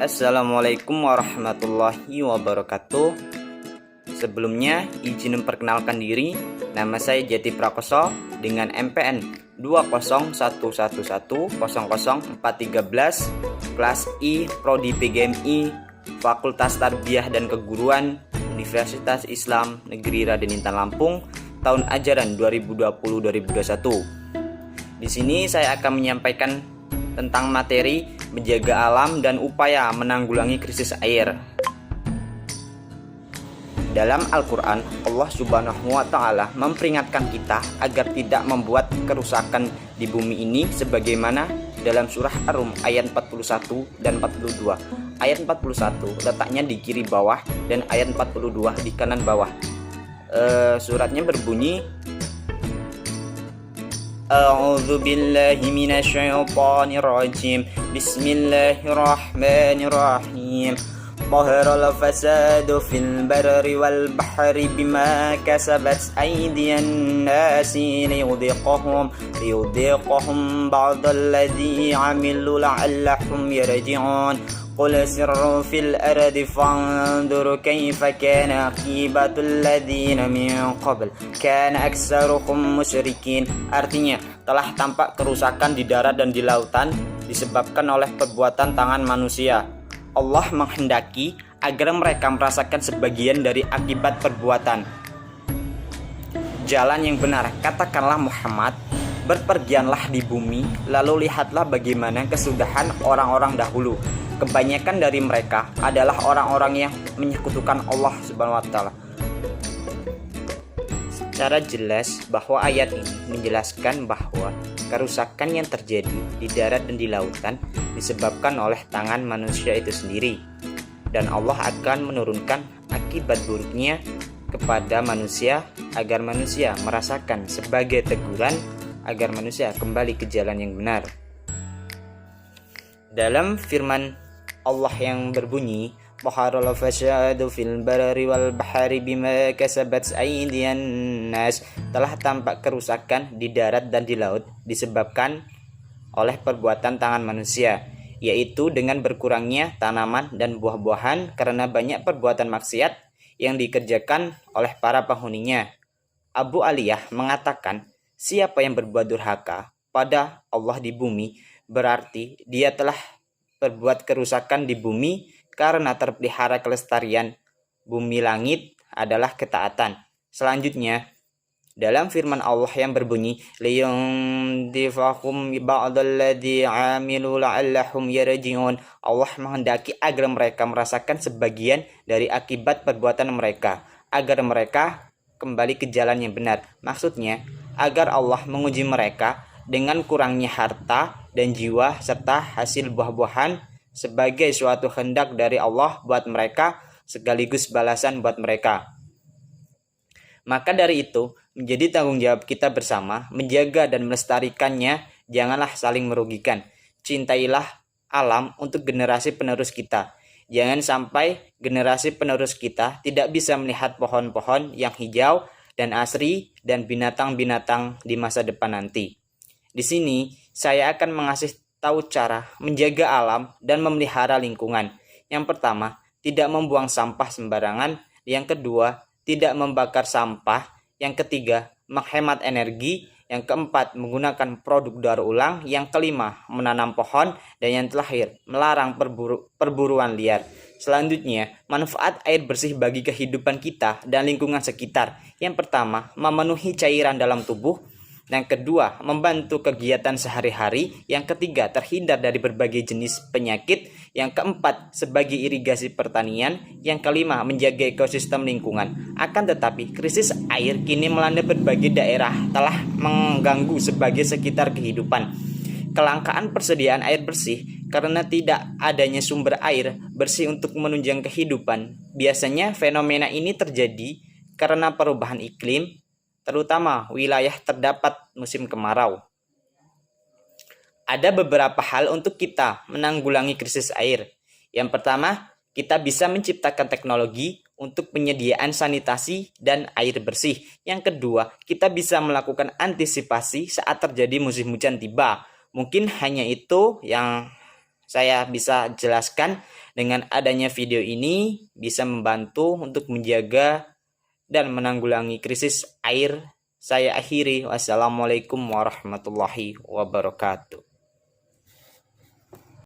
Assalamualaikum warahmatullahi wabarakatuh. Sebelumnya izin memperkenalkan diri. Nama saya Jati Prakoso dengan MPN 20111000413, kelas I, Prodi PGMI, Fakultas Tarbiyah dan Keguruan, Universitas Islam Negeri Raden Intan Lampung, tahun ajaran 2020-2021. Di sini saya akan menyampaikan tentang materi menjaga alam dan upaya menanggulangi krisis air. Dalam Al-Quran, Allah Subhanahu wa Ta'ala memperingatkan kita agar tidak membuat kerusakan di bumi ini, sebagaimana dalam surah Ar-Rum ayat 41 dan 42. Ayat 41 letaknya di kiri bawah dan ayat 42 di kanan bawah. Suratnya berbunyi, A'udzu billahi minasyaitonir rajim. Bismillahirrahmanirrahim. Dhaharal fasadu fil barri wal bahri bima kasabat aydiyan nasi liyudhiqahum ba'dalladzi 'amilu la'allahum yarji'un. Qul sirru fil ardi fanzur kaifa kana aqibatul ladzina min qabl kana aktsaruhum musyrikin. Artinya, telah tampak kerusakan di darat dan di lautan disebabkan oleh perbuatan tangan manusia. Allah menghendaki agar mereka merasakan sebagian dari akibat perbuatan. Jalan yang benar, katakanlah Muhammad, berpergianlah di bumi, lalu lihatlah bagaimana kesudahan orang-orang dahulu. Kebanyakan dari mereka adalah orang-orang yang menyekutukan Allah Subhanahu wa Ta'ala. Secara jelas bahwa ayat ini menjelaskan bahwa kerusakan yang terjadi di darat dan di lautan disebabkan oleh tangan manusia itu sendiri, dan Allah akan menurunkan akibat buruknya kepada manusia agar manusia merasakan sebagai teguran agar manusia kembali ke jalan yang benar. Dalam firman Allah yang berbunyi, Dhaharal fasadu fil barri wal bahri bima kasabat aydiyan nas, telah tampak kerusakan di darat dan di laut disebabkan oleh perbuatan tangan manusia, yaitu dengan berkurangnya tanaman dan buah-buahan karena banyak perbuatan maksiat yang dikerjakan oleh para penghuninya. Abu Aliyah mengatakan, siapa yang berbuat durhaka pada Allah di bumi, berarti dia telah berbuat kerusakan di bumi karena terpelihara kelestarian bumi langit adalah ketaatan. Selanjutnya, dalam firman Allah yang berbunyi, liyundifakum ba'dalladzi 'amilu la'allahum yarji'un, Allah menghendaki agar mereka merasakan sebagian dari akibat perbuatan mereka agar mereka kembali ke jalan yang benar. Maksudnya, agar Allah menguji mereka dengan kurangnya harta dan jiwa serta hasil buah-buahan sebagai suatu kehendak dari Allah buat mereka sekaligus balasan buat mereka. Maka dari itu, menjadi tanggung jawab kita bersama menjaga dan melestarikannya. Janganlah saling merugikan. Cintailah alam untuk generasi penerus kita. Jangan sampai generasi penerus kita tidak bisa melihat pohon-pohon yang hijau dan asri dan binatang-binatang di masa depan nanti. Di sini, saya akan mengasih tahu cara menjaga alam dan memelihara lingkungan. Yang pertama, tidak membuang sampah sembarangan. Yang kedua, tidak membakar sampah. Yang ketiga, menghemat energi. Yang keempat, menggunakan produk daur ulang. Yang kelima, menanam pohon. Dan yang terakhir, melarang perburuan liar. Selanjutnya, manfaat air bersih bagi kehidupan kita dan lingkungan sekitar. Yang pertama, memenuhi cairan dalam tubuh. Yang kedua, membantu kegiatan sehari-hari. Yang ketiga, terhindar dari berbagai jenis penyakit. Yang keempat, sebagai irigasi pertanian. Yang kelima, menjaga ekosistem lingkungan. Akan tetapi, krisis air kini melanda berbagai daerah, telah mengganggu sebagai sekitar kehidupan. Kelangkaan persediaan air bersih karena tidak adanya sumber air bersih untuk menunjang kehidupan. Biasanya fenomena ini terjadi karena perubahan iklim, terutama wilayah terdapat musim kemarau. Ada beberapa hal untuk kita menanggulangi krisis air. Yang pertama, kita bisa menciptakan teknologi untuk penyediaan sanitasi dan air bersih. Yang kedua, kita bisa melakukan antisipasi saat terjadi musim hujan tiba. Mungkin hanya itu yang saya bisa jelaskan dengan adanya video ini bisa membantu untuk menjaga dan menanggulangi krisis air. Saya akhiri. Wassalamualaikum warahmatullahi wabarakatuh.